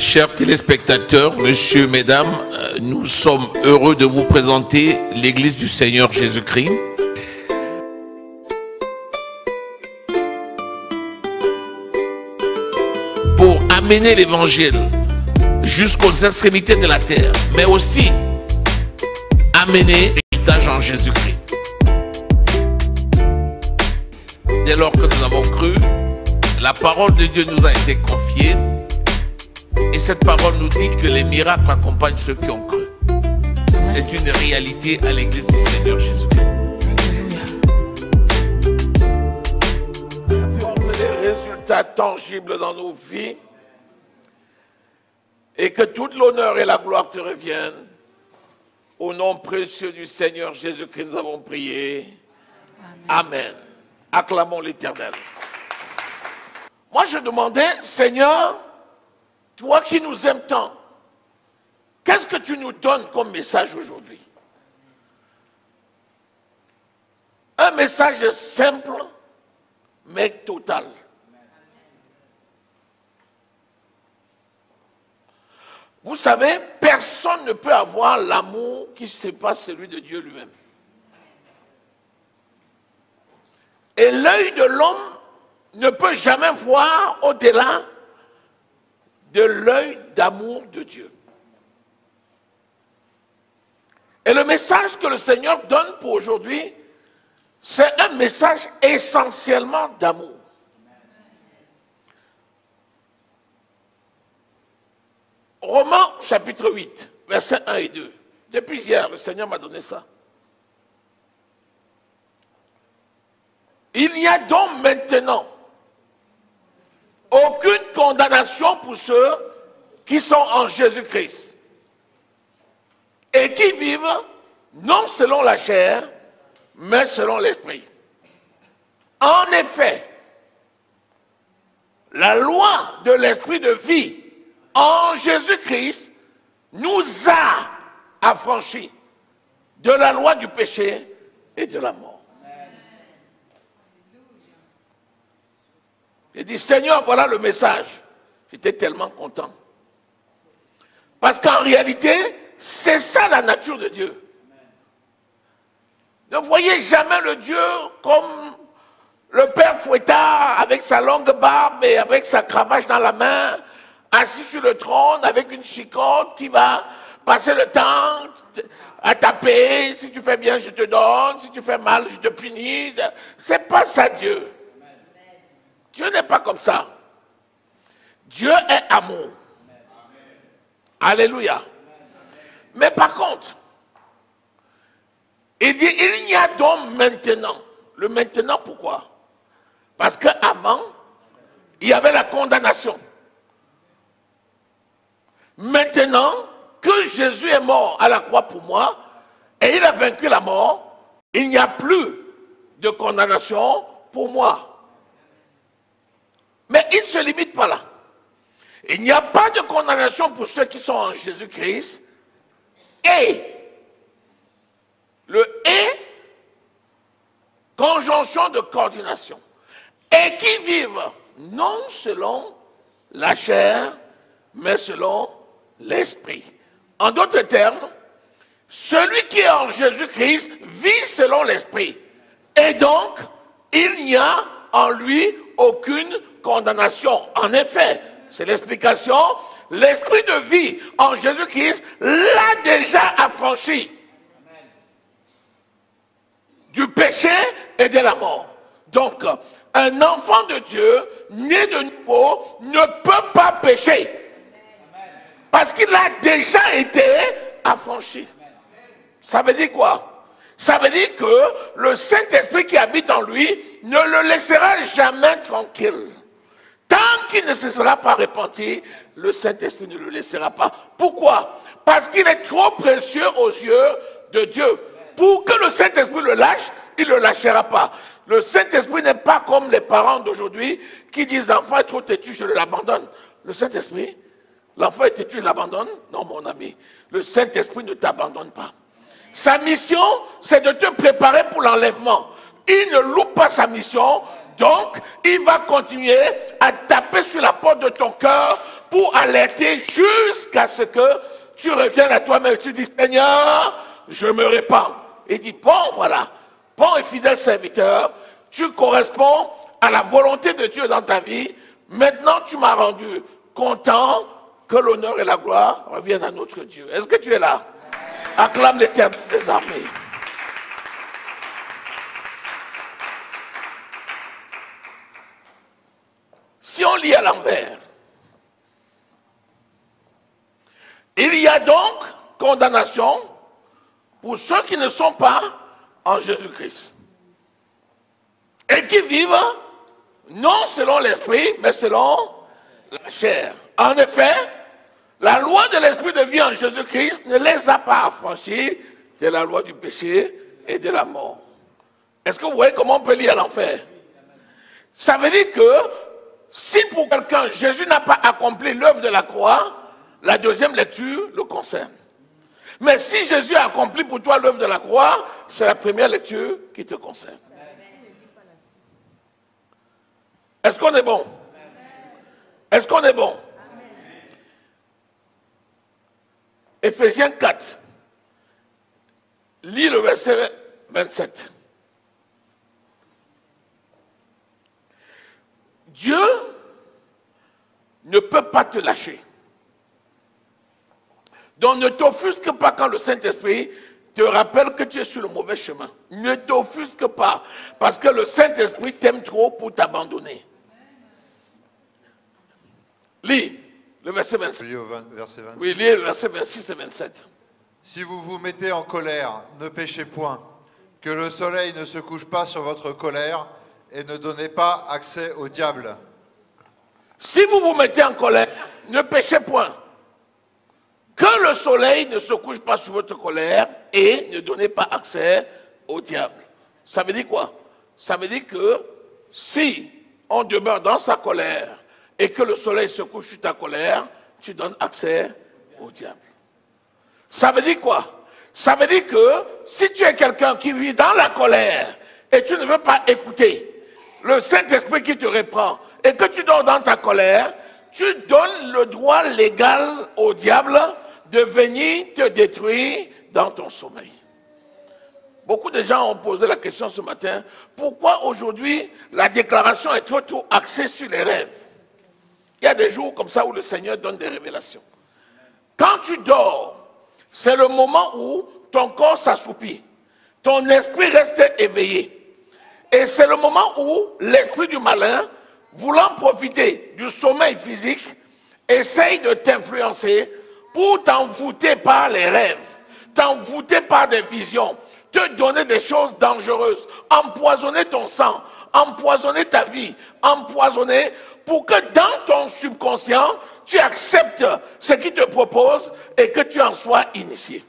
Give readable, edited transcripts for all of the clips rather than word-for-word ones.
Chers téléspectateurs, messieurs, mesdames, nous sommes heureux de vous présenter l'Église du Seigneur Jésus-Christ. Pour amener l'évangile jusqu'aux extrémités de la terre, mais aussi amener l'héritage en Jésus-Christ. Dès lors que nous avons cru, la parole de Dieu nous a été confiée. Et cette parole nous dit que les miracles accompagnent ceux qui ont cru. C'est une réalité à l'Église du Seigneur Jésus-Christ. Si on fait des résultats tangibles dans nos vies et que toute l'honneur et la gloire te reviennent, au nom précieux du Seigneur Jésus-Christ, nous avons prié. Amen. Amen. Acclamons l'Éternel. Moi, je demandais, Seigneur, toi qui nous aimes tant, qu'est-ce que tu nous donnes comme message aujourd'hui? Un message simple, mais total. Vous savez, personne ne peut avoir l'amour qui ne sait pas celui de Dieu lui-même. Et l'œil de l'homme ne peut jamais voir au-delà de l'œil d'amour de Dieu. Et le message que le Seigneur donne pour aujourd'hui, c'est un message essentiellement d'amour. Romains chapitre 8, versets 1 et 2. Depuis hier, le Seigneur m'a donné ça. Il n'y a donc maintenant aucune condamnation pour ceux qui sont en Jésus-Christ et qui vivent non selon la chair, mais selon l'esprit. En effet, la loi de l'esprit de vie en Jésus-Christ nous a affranchis de la loi du péché et de la mort. J'ai dit, Seigneur, voilà le message. J'étais tellement content. Parce qu'en réalité, c'est ça la nature de Dieu. Ne voyez jamais le Dieu comme le Père Fouettard avec sa longue barbe et avec sa cravache dans la main, assis sur le trône avec une chicotte qui va passer le temps à taper. Si tu fais bien, je te donne. Si tu fais mal, je te punis. C'est pas ça Dieu. Dieu n'est pas comme ça. Dieu est amour. Alléluia. Mais par contre, il dit, il y a donc maintenant. Le maintenant, pourquoi? Parce qu'avant, il y avait la condamnation. Maintenant que Jésus est mort à la croix pour moi, et il a vaincu la mort, il n'y a plus de condamnation pour moi. Mais il ne se limite pas là. Il n'y a pas de condamnation pour ceux qui sont en Jésus-Christ. Et le et, conjonction de coordination. Et qui vivent non selon la chair, mais selon l'esprit. En d'autres termes, celui qui est en Jésus-Christ vit selon l'esprit. Et donc, il n'y a en lui aucune condamnation. En effet, c'est l'explication, l'esprit de vie en Jésus-Christ l'a déjà affranchi du péché et de la mort. Donc, un enfant de Dieu, né de nouveau, ne peut pas pécher. Parce qu'il a déjà été affranchi. Ça veut dire quoi? Ça veut dire que le Saint-Esprit qui habite en lui ne le laissera jamais tranquille. Tant qu'il ne se sera pas repenti, le Saint-Esprit ne le laissera pas. Pourquoi? Parce qu'il est trop précieux aux yeux de Dieu. Pour que le Saint-Esprit le lâche, il ne le lâchera pas. Le Saint-Esprit n'est pas comme les parents d'aujourd'hui qui disent l'enfant est trop têtu, je l'abandonne. Le Saint-Esprit, l'enfant est têtu, il l'abandonne? Non, mon ami. Le Saint-Esprit ne t'abandonne pas. Sa mission, c'est de te préparer pour l'enlèvement. Il ne loupe pas sa mission, donc il va continuer à taper sur la porte de ton cœur pour alerter jusqu'à ce que tu reviennes à toi-même et tu dis, Seigneur, je me répands. Il dit, bon, voilà, bon et fidèle serviteur, tu corresponds à la volonté de Dieu dans ta vie. Maintenant, tu m'as rendu content, que l'honneur et la gloire reviennent à notre Dieu. Est-ce que tu es là? Acclame l'Éternel des armées. Si on lit à l'envers, il y a donc condamnation pour ceux qui ne sont pas en Jésus-Christ et qui vivent non selon l'esprit, mais selon la chair. En effet, la loi de l'esprit de vie en Jésus-Christ ne les a pas affranchis de la loi du péché et de la mort. Est-ce que vous voyez comment on peut lire à l'enfer? Ça veut dire que si pour quelqu'un, Jésus n'a pas accompli l'œuvre de la croix, la deuxième lecture le concerne. Mais si Jésus a accompli pour toi l'œuvre de la croix, c'est la première lecture qui te concerne. Est-ce qu'on est bon? Est-ce qu'on est bon? Éphésiens 4, lis le verset 27. Dieu ne peut pas te lâcher. Donc ne t'offusque pas quand le Saint-Esprit te rappelle que tu es sur le mauvais chemin. Ne t'offusque pas, parce que le Saint-Esprit t'aime trop pour t'abandonner. Lis le verset 27. Oui, lis le verset 26 et 27. Si vous vous mettez en colère, ne péchez point, que le soleil ne se couche pas sur votre colère, et ne donnez pas accès au diable. Si vous vous mettez en colère, ne péchez point. Que le soleil ne se couche pas sur votre colère et ne donnez pas accès au diable. Ça veut dire quoi? Ça veut dire que si on demeure dans sa colère et que le soleil se couche sur ta colère, tu donnes accès au diable. Ça veut dire quoi? Ça veut dire que si tu es quelqu'un qui vit dans la colère et tu ne veux pas écouter le Saint-Esprit qui te reprend et que tu dors dans ta colère, tu donnes le droit légal au diable de venir te détruire dans ton sommeil. Beaucoup de gens ont posé la question ce matin, pourquoi aujourd'hui la déclaration est trop axée sur les rêves? Il y a des jours comme ça où le Seigneur donne des révélations. Quand tu dors, c'est le moment où ton corps s'assoupit, ton esprit reste éveillé. Et c'est le moment où l'esprit du malin, voulant profiter du sommeil physique, essaye de t'influencer pour t'envoûter par les rêves, t'envoûter par des visions, te donner des choses dangereuses, empoisonner ton sang, empoisonner ta vie, empoisonner pour que dans ton subconscient, tu acceptes ce qu'il te propose et que tu en sois initié.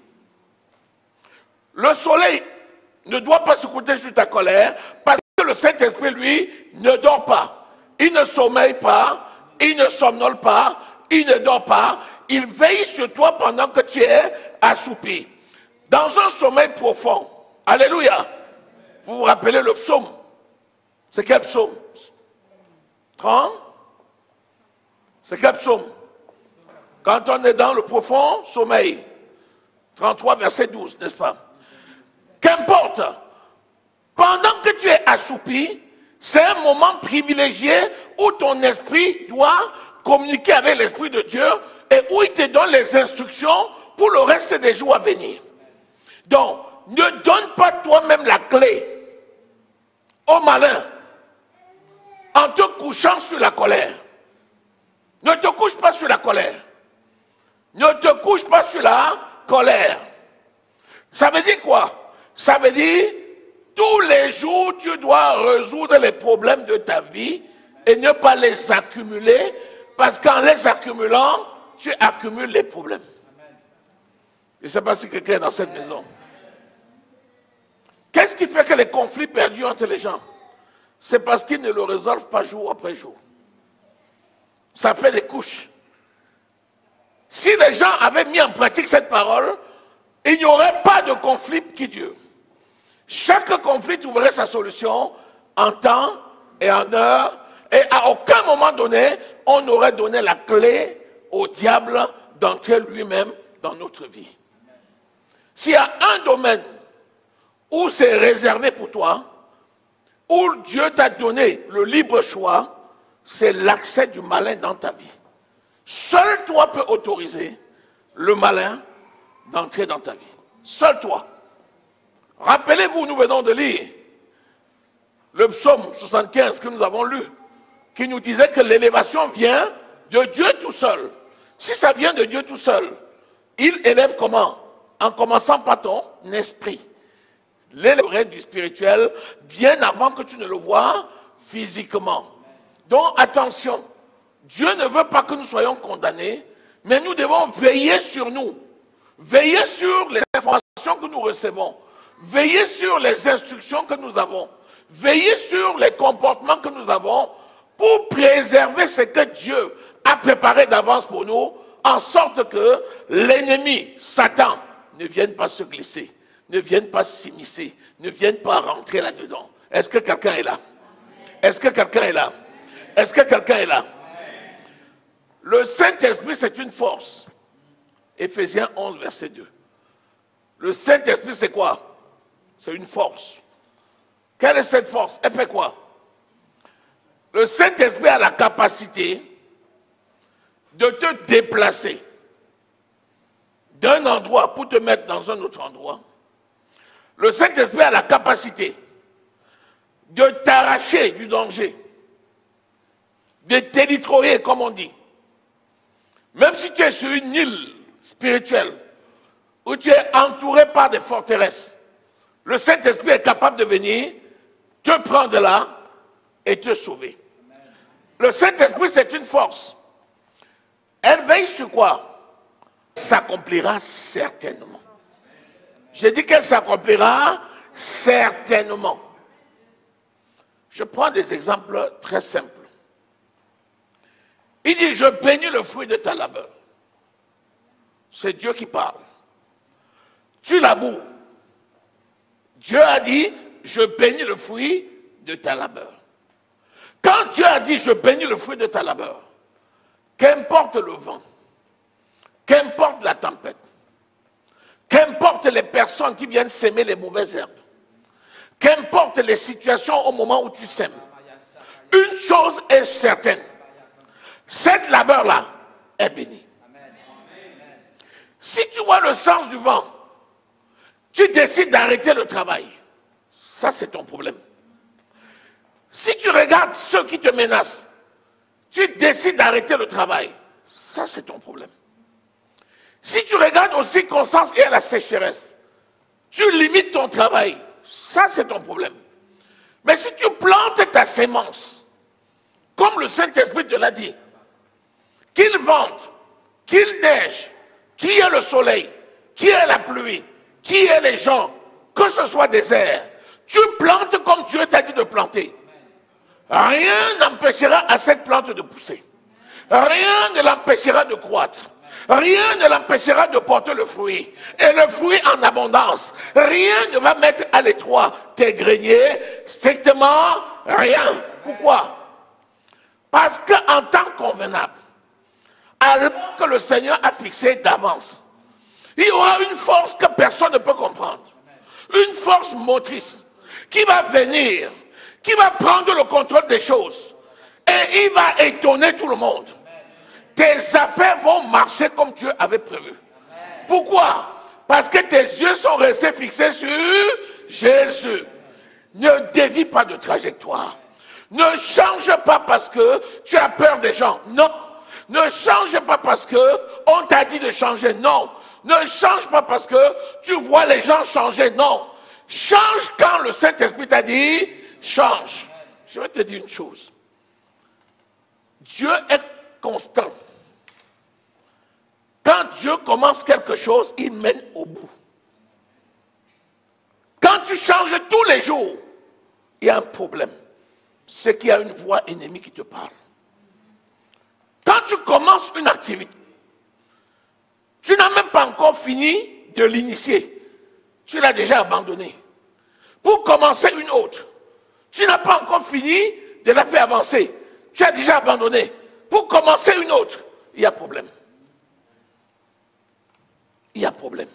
Le soleil ne doit pas se coucher sur ta colère parce que le Saint-Esprit, lui, ne dort pas. Il ne sommeille pas, il ne somnole pas, il ne dort pas. Il veille sur toi pendant que tu es assoupi. Dans un sommeil profond. Alléluia. Vous vous rappelez le psaume? C'est quel psaume? 30? C'est quel psaume? Quand on est dans le profond sommeil. 33, verset 12, n'est-ce pas? Qu'importe. Pendant que tu es assoupi, c'est un moment privilégié où ton esprit doit communiquer avec l'Esprit de Dieu et où il te donne les instructions pour le reste des jours à venir. Donc, ne donne pas toi-même la clé au malin en te couchant sur la colère. Ne te couche pas sur la colère. Ne te couche pas sur la colère. Ça veut dire quoi? Ça veut dire tous les jours tu dois résoudre les problèmes de ta vie et ne pas les accumuler parce qu'en les accumulant, tu accumules les problèmes. Je ne sais pas si quelqu'un est dans cette maison. Qu'est-ce qui fait que les conflits perdurent entre les gens? C'est parce qu'ils ne le résolvent pas jour après jour. Ça fait des couches. Si les gens avaient mis en pratique cette parole, il n'y aurait pas de conflit qui dure. Chaque conflit trouverait sa solution en temps et en heure. Et à aucun moment donné, on aurait donné la clé au diable d'entrer lui-même dans notre vie. S'il y a un domaine où c'est réservé pour toi, où Dieu t'a donné le libre choix, c'est l'accès du malin dans ta vie. Seul toi peux autoriser le malin d'entrer dans ta vie. Seul toi. Rappelez-vous, nous venons de lire le psaume 75 que nous avons lu, qui nous disait que l'élévation vient de Dieu tout seul. Si ça vient de Dieu tout seul, il élève comment? En commençant par ton esprit. L'élèvement du spirituel, bien avant que tu ne le vois physiquement. Donc attention, Dieu ne veut pas que nous soyons condamnés, mais nous devons veiller sur nous. Veiller sur les informations que nous recevons. Veiller sur les instructions que nous avons. Veiller sur les comportements que nous avons pour préserver ce que Dieu a préparé d'avance pour nous, en sorte que l'ennemi, Satan, ne vienne pas se glisser, ne vienne pas s'immiscer, ne vienne pas rentrer là-dedans. Est-ce que quelqu'un est là? Est-ce que quelqu'un est là? Est-ce que quelqu'un est là? Le Saint-Esprit, c'est une force. Éphésiens 11, verset 2. Le Saint-Esprit, c'est quoi? C'est une force. Quelle est cette force? Elle fait quoi? Le Saint-Esprit a la capacité de te déplacer d'un endroit pour te mettre dans un autre endroit. Le Saint-Esprit a la capacité de t'arracher du danger, de t'élitroyer, comme on dit. Même si tu es sur une île spirituelle, où tu es entouré par des forteresses, le Saint-Esprit est capable de venir te prendre là et te sauver. Le Saint-Esprit, c'est une force. Elle veille sur quoi? S'accomplira certainement. J'ai dit qu'elle s'accomplira certainement. Je prends des exemples très simples. Il dit, je bénis le fruit de ta labeur. C'est Dieu qui parle. Tu laboures. Dieu a dit, je bénis le fruit de ta labeur. Quand Dieu a dit, je bénis le fruit de ta labeur, qu'importe le vent, qu'importe la tempête, qu'importe les personnes qui viennent s'aimer les mauvaises herbes, qu'importe les situations au moment où tu sèmes, une chose est certaine, cette labeur-là est bénie. Si tu vois le sens du vent, tu décides d'arrêter le travail, ça c'est ton problème. Si tu regardes ceux qui te menacent, tu décides d'arrêter le travail, ça c'est ton problème. Si tu regardes aux circonstances et à la sécheresse, tu limites ton travail, ça c'est ton problème. Mais si tu plantes ta sémence, comme le Saint-Esprit te l'a dit, qu'il vente, qu'il neige, qu'il y ait le soleil, qu'il y ait la pluie, qu'il y ait les gens, que ce soit désert, tu plantes comme Dieu t'a dit de planter. Rien n'empêchera à cette plante de pousser. Rien ne l'empêchera de croître. Rien ne l'empêchera de porter le fruit. Et le fruit en abondance. Rien ne va mettre à l'étroit tes greniers. Strictement rien. Pourquoi? Parce qu'en temps convenable, alors que le Seigneur a fixé d'avance, il y aura une force que personne ne peut comprendre. Une force motrice qui va venir, qui va prendre le contrôle des choses. Et il va étonner tout le monde. Tes affaires vont marcher comme Dieu avait prévu. Pourquoi? Parce que tes yeux sont restés fixés sur Jésus. Ne dévie pas de trajectoire. Ne change pas parce que tu as peur des gens. Non. Ne change pas parce que on t'a dit de changer. Non. Ne change pas parce que tu vois les gens changer. Non. Change quand le Saint-Esprit t'a dit change. Je vais te dire une chose. Dieu est constant. Quand Dieu commence quelque chose, il mène au bout. Quand tu changes tous les jours, il y a un problème. C'est qu'il y a une voix ennemie qui te parle. Quand tu commences une activité, tu n'as même pas encore fini de l'initier. Tu l'as déjà abandonné. Pour commencer une autre, tu n'as pas encore fini de la faire avancer. Tu as déjà abandonné. Pour commencer une autre, il y a problème. problème.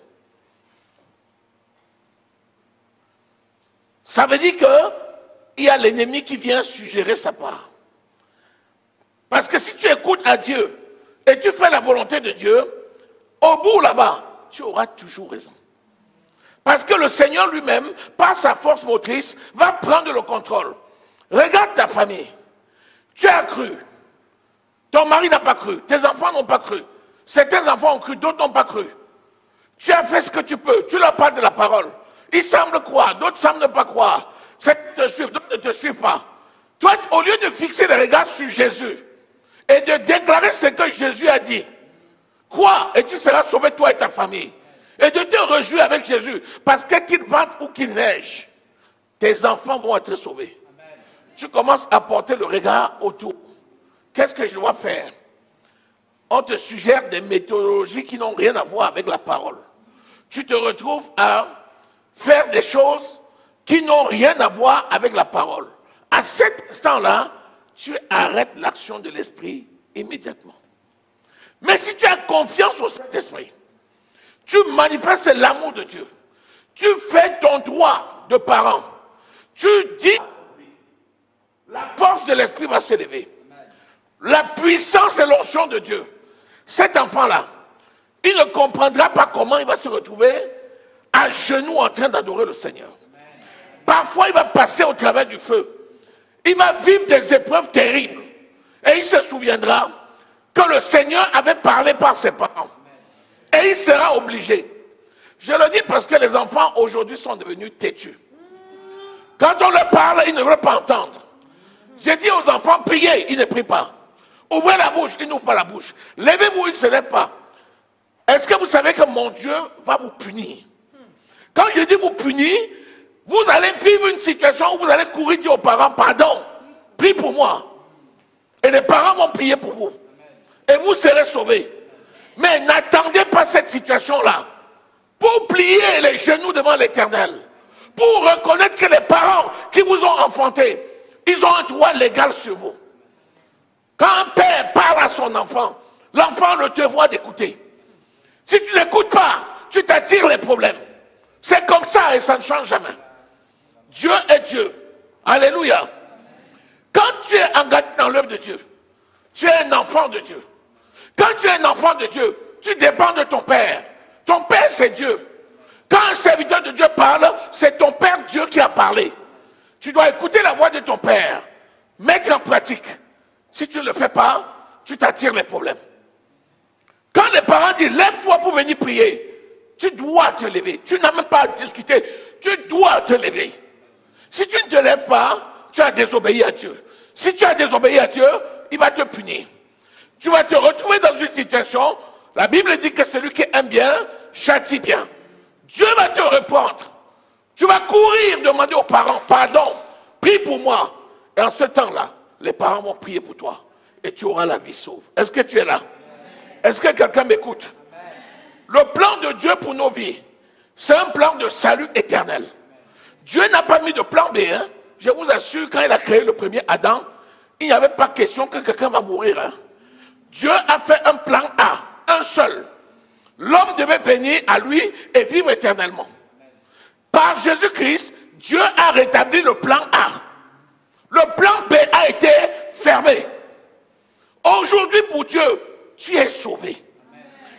Ça veut dire qu'il y a l'ennemi qui vient suggérer sa part. Parce que si tu écoutes à Dieu et tu fais la volonté de Dieu, au bout là-bas, tu auras toujours raison. Parce que le Seigneur lui-même, par sa force motrice, va prendre le contrôle. Regarde ta famille. Tu as cru. Ton mari n'a pas cru. Tes enfants n'ont pas cru. Certains enfants ont cru, d'autres n'ont pas cru. Tu as fait ce que tu peux. Tu leur parles de la parole. Ils semblent croire, d'autres semblent ne pas croire. Certains te suivent, d'autres ne te suivent pas. Toi, au lieu de fixer les regards sur Jésus et de déclarer ce que Jésus a dit, crois et tu seras sauvé, toi et ta famille. Et de te réjouir avec Jésus. Parce que qu'il vente ou qu'il neige, tes enfants vont être sauvés. Amen. Tu commences à porter le regard autour. Qu'est-ce que je dois faire? On te suggère des méthodologies qui n'ont rien à voir avec la parole. Tu te retrouves à faire des choses qui n'ont rien à voir avec la parole. À cet instant-là, tu arrêtes l'action de l'esprit immédiatement. Mais si tu as confiance au Saint-Esprit, tu manifestes l'amour de Dieu, tu fais ton droit de parent, tu dis, la force de l'esprit va se lever. La puissance et l'onction de Dieu. Cet enfant-là, il ne comprendra pas comment il va se retrouver à genoux en train d'adorer le Seigneur. Parfois, il va passer au travers du feu. Il va vivre des épreuves terribles. Et il se souviendra que le Seigneur avait parlé par ses parents. Et il sera obligé. Je le dis parce que les enfants aujourd'hui sont devenus têtus. Quand on leur parle, ils ne veulent pas entendre. J'ai dit aux enfants, priez, ils ne prient pas. Ouvrez la bouche, ils n'ouvrent pas la bouche. Levez-vous, ils ne se lèvent pas. Est-ce que vous savez que mon Dieu va vous punir? Quand je dis vous punir, vous allez vivre une situation où vous allez courir dire aux parents, pardon, prie pour moi. Et les parents vont prier pour vous. Et vous serez sauvés. Mais n'attendez pas cette situation-là pour plier les genoux devant l'Éternel. Pour reconnaître que les parents qui vous ont enfanté, ils ont un droit légal sur vous. Quand un père parle à son enfant, l'enfant ne te voit d'écouter. Si tu n'écoutes pas, tu t'attires les problèmes. C'est comme ça et ça ne change jamais. Dieu est Dieu. Alléluia. Quand tu es engagé dans l'œuvre de Dieu, tu es un enfant de Dieu. Quand tu es un enfant de Dieu, tu dépends de ton Père. Ton Père, c'est Dieu. Quand un serviteur de Dieu parle, c'est ton Père Dieu qui a parlé. Tu dois écouter la voix de ton Père, mettre en pratique. Si tu ne le fais pas, tu t'attires les problèmes. Quand les parents disent, lève-toi pour venir prier, tu dois te lever. Tu n'as même pas à discuter, tu dois te lever. Si tu ne te lèves pas, tu as désobéi à Dieu. Si tu as désobéi à Dieu, il va te punir. Tu vas te retrouver dans une situation, la Bible dit que celui qui aime bien, châtie bien. Dieu va te reprendre. Tu vas courir, demander aux parents, pardon, prie pour moi. Et en ce temps-là, les parents vont prier pour toi. Et tu auras la vie sauve. Est-ce que tu es là? Est-ce que quelqu'un m'écoute? Le plan de Dieu pour nos vies, c'est un plan de salut éternel. Dieu n'a pas mis de plan B. Hein? Je vous assure, quand il a créé le premier Adam, il n'y avait pas question que quelqu'un va mourir. Hein? Dieu a fait un plan A, un seul. L'homme devait venir à lui et vivre éternellement. Par Jésus-Christ, Dieu a rétabli le plan A. Le plan B a été fermé. Aujourd'hui, pour Dieu, tu es sauvé.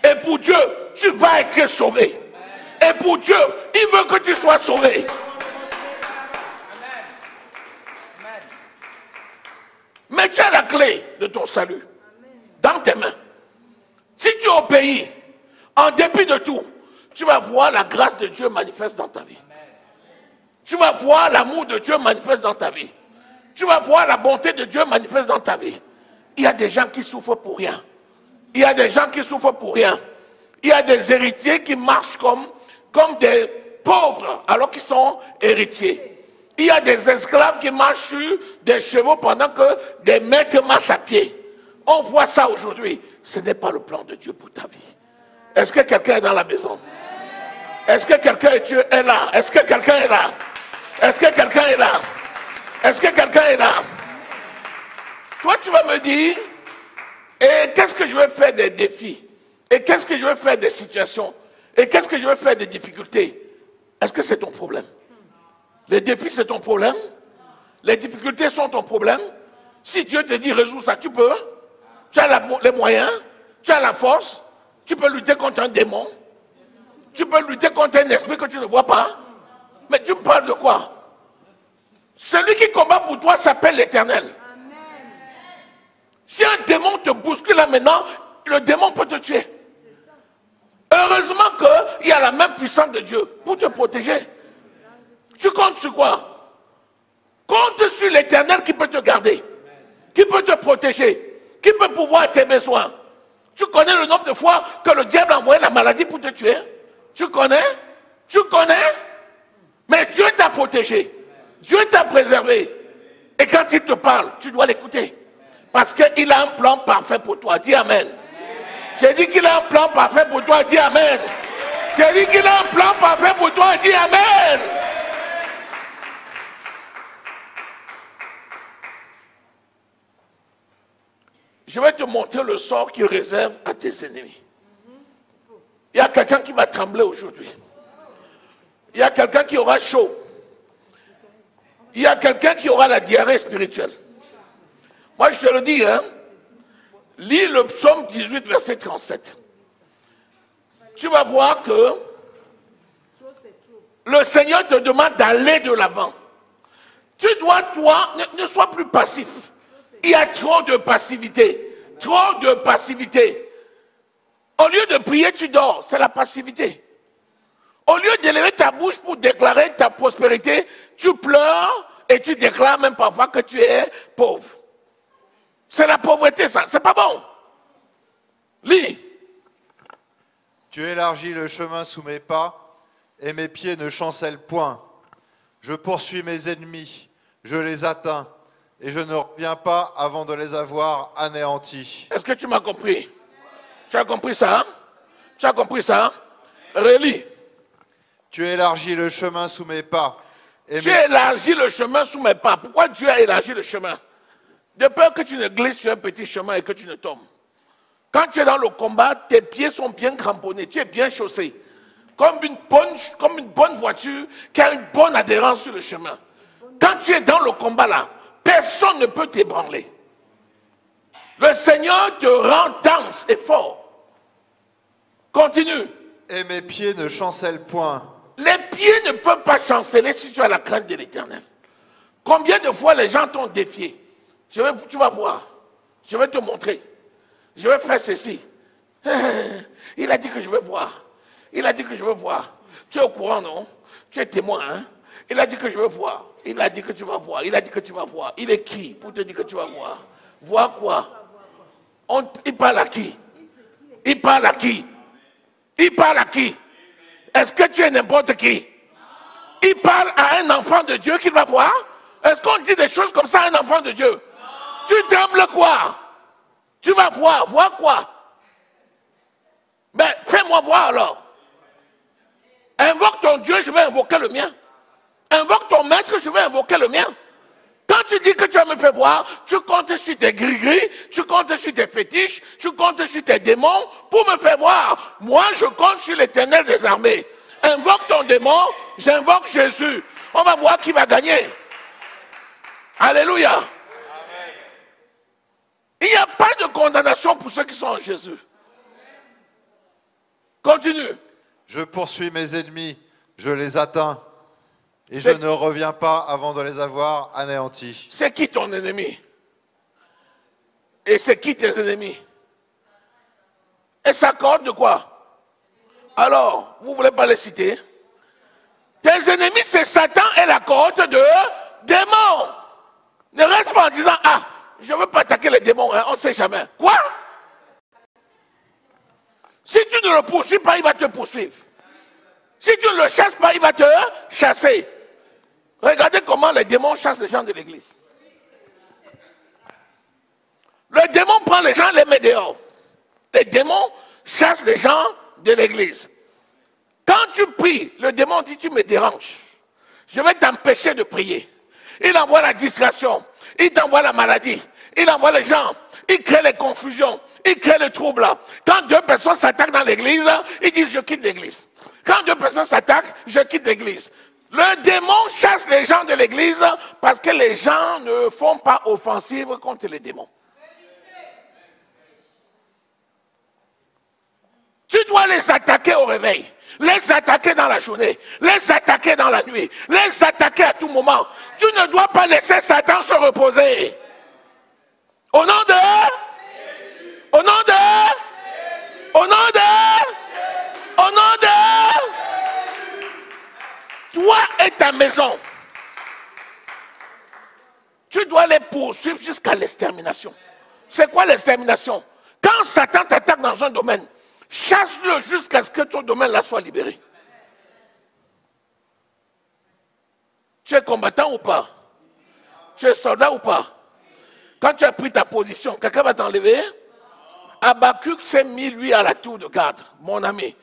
Et pour Dieu, tu vas être sauvé. Et pour Dieu, il veut que tu sois sauvé. Mais tu as la clé de ton salut dans tes mains. Si tu obéis, en dépit de tout, tu vas voir la grâce de Dieu manifeste dans ta vie. Tu vas voir l'amour de Dieu manifeste dans ta vie. Tu vas voir la bonté de Dieu manifeste dans ta vie. Il y a des gens qui souffrent pour rien. Il y a des gens qui souffrent pour rien. Il y a des héritiers qui marchent comme des pauvres alors qu'ils sont héritiers. Il y a des esclaves qui marchent sur des chevaux pendant que des maîtres marchent à pied. On voit ça aujourd'hui. Ce n'est pas le plan de Dieu pour ta vie. Est-ce que quelqu'un est dans la maison? Est-ce que quelqu'un est là? Est-ce que quelqu'un est là? Est-ce que quelqu'un est là? Est-ce que quelqu'un est là? Toi, tu vas me dire, et qu'est-ce que je vais faire des défis? Et qu'est-ce que je vais faire des situations? Et qu'est-ce que je vais faire des difficultés? Est-ce que c'est ton problème? Les défis, c'est ton problème? Les difficultés sont ton problème? Si Dieu te dit résous ça, tu peux? Tu as les moyens? Tu as la force? Tu peux lutter contre un démon? Tu peux lutter contre un esprit que tu ne vois pas? Mais tu me parles de quoi? Celui qui combat pour toi s'appelle l'Éternel. Si un démon te bouscule là maintenant, le démon peut te tuer. Heureusement qu'il y a la même puissance de Dieu pour te protéger. Tu comptes sur quoi? Compte sur l'Éternel qui peut te garder, qui peut te protéger, qui peut pouvoir tes besoins. Tu connais le nombre de fois que le diable a envoyé la maladie pour te tuer? Tu connais? Tu connais? Mais Dieu t'a protégé. Dieu t'a préservé. Et quand il te parle, tu dois l'écouter. Parce qu'il a un plan parfait pour toi. Dis Amen. J'ai dit qu'il a un plan parfait pour toi. Dis Amen. J'ai dit qu'il a un plan parfait pour toi. Dis Amen. Je vais te montrer le sort qu'il réserve à tes ennemis. Il y a quelqu'un qui va trembler aujourd'hui. Il y a quelqu'un qui aura chaud. Il y a quelqu'un qui aura la diarrhée spirituelle. Moi, je te le dis, hein. Lis le psaume 18, verset 37. Tu vas voir que le Seigneur te demande d'aller de l'avant. Tu dois, toi, ne sois plus passif. Il y a trop de passivité. Trop de passivité. Au lieu de prier, tu dors. C'est la passivité. Au lieu d'élever ta bouche pour déclarer ta prospérité, tu pleures et tu déclares même parfois que tu es pauvre. C'est la pauvreté, ça. C'est pas bon. Lis. Tu élargis le chemin sous mes pas et mes pieds ne chancellent point. Je poursuis mes ennemis, je les atteins et je ne reviens pas avant de les avoir anéantis. Est-ce que tu m'as compris? Tu as compris ça? Tu as compris ça? Relis. Tu élargis le chemin sous mes pas. Tu élargis le chemin sous mes pas. Pourquoi Dieu a élargi le chemin? De peur que tu ne glisses sur un petit chemin et que tu ne tombes. Quand tu es dans le combat, tes pieds sont bien cramponnés, tu es bien chaussé. Comme une bonne voiture qui a une bonne adhérence sur le chemin. Quand tu es dans le combat là, personne ne peut t'ébranler. Le Seigneur te rend dense et fort. Continue. Et mes pieds ne chancellent point. Les pieds ne peuvent pas chanceler si tu as la crainte de l'Éternel. Combien de fois les gens t'ont défié? Tu vas voir. Je vais te montrer. Je vais faire ceci. Il a dit que je vais voir. Il a dit que je vais voir. Tu es au courant, non? Tu es témoin, hein? Il a dit que je vais voir. Il a dit que tu vas voir. Il a dit que tu vas voir. Il est qui pour te dire que tu vas voir? Voir quoi? Il parle à qui? Il parle à qui? Il parle à qui? Est-ce que tu es n'importe qui? Il parle à un enfant de Dieu qu'il va voir? Est-ce qu'on dit des choses comme ça à un enfant de Dieu? Tu trembles quoi? Tu vas voir. Voir quoi? Ben, fais-moi voir alors. Invoque ton Dieu, je vais invoquer le mien. Invoque ton maître, je vais invoquer le mien. Quand tu dis que tu vas me faire voir, tu comptes sur tes gris-gris, tu comptes sur tes fétiches, tu comptes sur tes démons pour me faire voir. Moi, je compte sur l'Éternel des armées. Invoque ton démon, j'invoque Jésus. On va voir qui va gagner. Alléluia. Amen. Il n'y a pas de condamnation pour ceux qui sont en Jésus. Continue. Je poursuis mes ennemis, je les atteins, et je ne reviens pas avant de les avoir anéantis. C'est qui ton ennemi? Et c'est qui tes ennemis? Et ça accorde de quoi? Alors, vous ne voulez pas les citer? Tes ennemis, c'est Satan et la cohorte de démons. Ne reste pas en disant, ah, je ne veux pas attaquer les démons, hein, on ne sait jamais. Quoi? Si tu ne le poursuis pas, il va te poursuivre. Si tu ne le chasses pas, il va te chasser. Regardez comment les démons chassent les gens de l'église. Le démon prend les gens et les met dehors. Les démons chassent les gens de l'église. Quand tu pries, le démon dit, tu me déranges. Je vais t'empêcher de prier. Il envoie la distraction. Il t'envoie la maladie. Il envoie les gens. Il crée les confusions. ils créent le trouble. Quand deux personnes s'attaquent dans l'église, ils disent je quitte l'église. Quand deux personnes s'attaquent, je quitte l'église. Le démon chasse les gens de l'église parce que les gens ne font pas offensive contre les démons. Tu dois les attaquer au réveil, les attaquer dans la journée, les attaquer dans la nuit, les attaquer à tout moment. Tu ne dois pas laisser Satan se reposer. Au nom de... Au nom de... Au nom de... Au nom de... Toi et ta maison, tu dois les poursuivre jusqu'à l'extermination. C'est quoi l'extermination? Quand Satan t'attaque dans un domaine, chasse-le jusqu'à ce que ton domaine-là soit libéré. Tu es combattant ou pas? Tu es soldat ou pas? Quand tu as pris ta position, quelqu'un va t'enlever? Habakkuk s'est mis, lui, à la tour de garde, mon ami.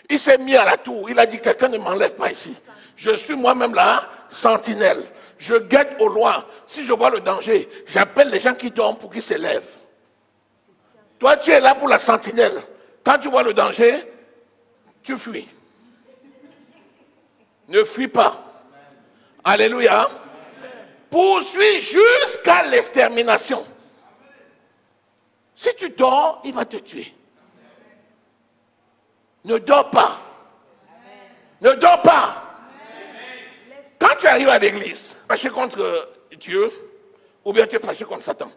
Il s'est mis à la tour. Il a dit, quelqu'un ne m'enlève pas ici. Je suis moi-même là, sentinelle. Je guette au loin. Si je vois le danger, j'appelle les gens qui dorment pour qu'ils s'élèvent. Toi, tu es là pour la sentinelle. Quand tu vois le danger, tu fuis. Ne fuis pas. Alléluia. Poursuis jusqu'à l'extermination. Si tu dors, il va te tuer. Ne dors pas. Ne dors pas. Quand tu arrives à l'église, fâché contre Dieu, ou bien tu es fâché contre Satan.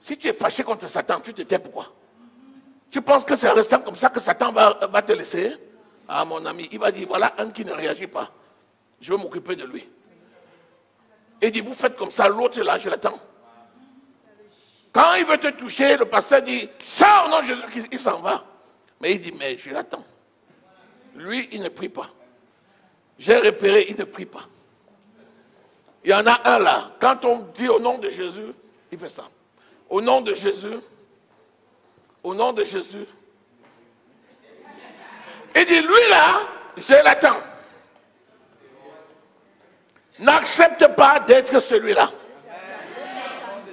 Si tu es fâché contre Satan, tu te tais pourquoi? Tu penses que c'est en restant comme ça que Satan va te laisser? Ah mon ami, il va dire, voilà un qui ne réagit pas. Je vais m'occuper de lui. Il dit, vous faites comme ça, l'autre là, je l'attends. Quand il veut te toucher, le pasteur dit, sors, non, Jésus, il s'en va. Mais il dit, mais je l'attends. Lui, il ne prie pas. J'ai repéré, il ne prie pas. Il y en a un là, quand on dit au nom de Jésus, il fait ça. Au nom de Jésus, au nom de Jésus. Il dit, lui là, je l'attends. N'accepte pas d'être celui-là.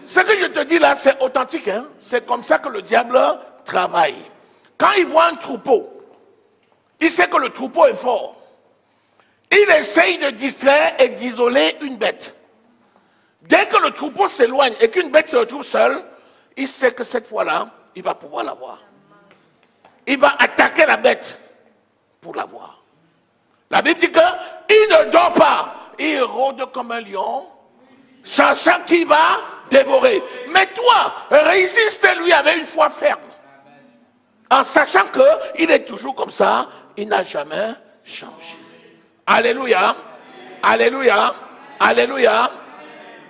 Ce que je te dis là, c'est authentique. Hein? C'est comme ça que le diable travaille. Quand il voit un troupeau, il sait que le troupeau est fort. Il essaye de distraire et d'isoler une bête. Dès que le troupeau s'éloigne et qu'une bête se retrouve seule, il sait que cette fois-là, il va pouvoir la voir. Il va attaquer la bête pour la voir. La Bible dit qu'il ne dort pas. Il rôde comme un lion, sachant qu'il va dévorer. Mais toi, résiste-lui avec une foi ferme. En sachant qu'il est toujours comme ça, il n'a jamais changé. Alléluia. Alléluia. Alléluia.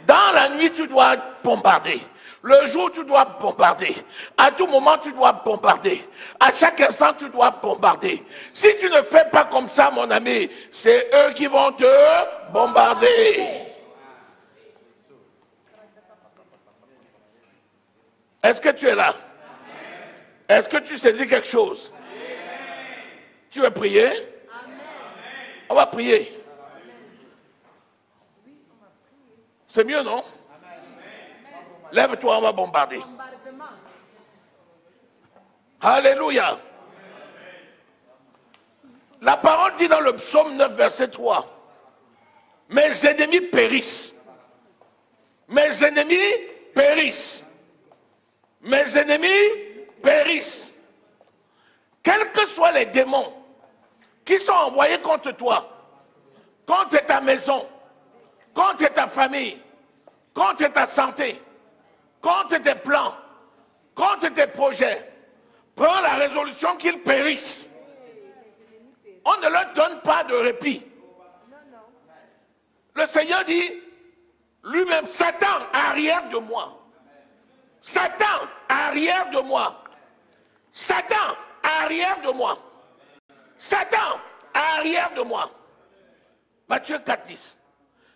Dans la nuit, tu dois bombarder. Le jour, tu dois bombarder. À tout moment, tu dois bombarder. À chaque instant, tu dois bombarder. Si tu ne fais pas comme ça, mon ami, c'est eux qui vont te bombarder. Est-ce que tu es là? Est-ce que tu saisis quelque chose? Tu veux prier? On va prier. C'est mieux, non? Lève-toi, on va bombarder. Alléluia. La parole dit dans le psaume 9, verset 3. Mes ennemis périssent. Mes ennemis périssent. Mes ennemis périssent. Quels que soient les démons qui sont envoyés contre toi, contre ta maison, contre ta famille, contre ta santé, contre tes plans, contre tes projets, prends la résolution qu'ils périssent. On ne leur donne pas de répit. Le Seigneur dit lui-même, Satan, arrière de moi. Satan, arrière de moi. Satan, arrière de moi. Satan, arrière de moi. Matthieu 4,10.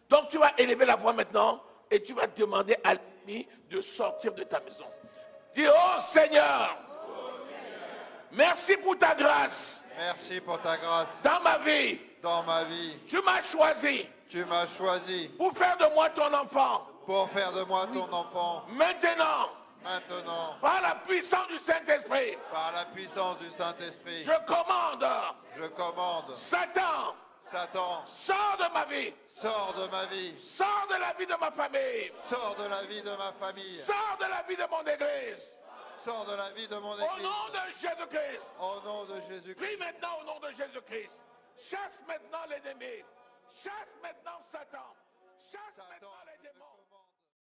Donc tu vas élever la voix maintenant et tu vas demander à l'ennemi de sortir de ta maison. Dis, oh Seigneur, merci pour ta grâce. Merci pour ta grâce. Dans ma vie. Dans ma vie. Tu m'as choisi. Tu m'as choisi. Pour faire de moi ton enfant. Pour faire de moi ton enfant. Maintenant. maintenant, par la puissance du Saint-Esprit, par la puissance du Saint-Esprit, je commande, Satan, sors de ma vie, sors de ma vie, sors de la vie de ma famille, sors de la vie de ma famille, sors de la vie de mon église, sors de la vie de mon au église, nom de Jésus-Christ. au nom de Jésus-Christ. Prie maintenant au nom de Jésus-Christ. Chasse maintenant l'ennemi. Chasse maintenant Satan. Chasse maintenant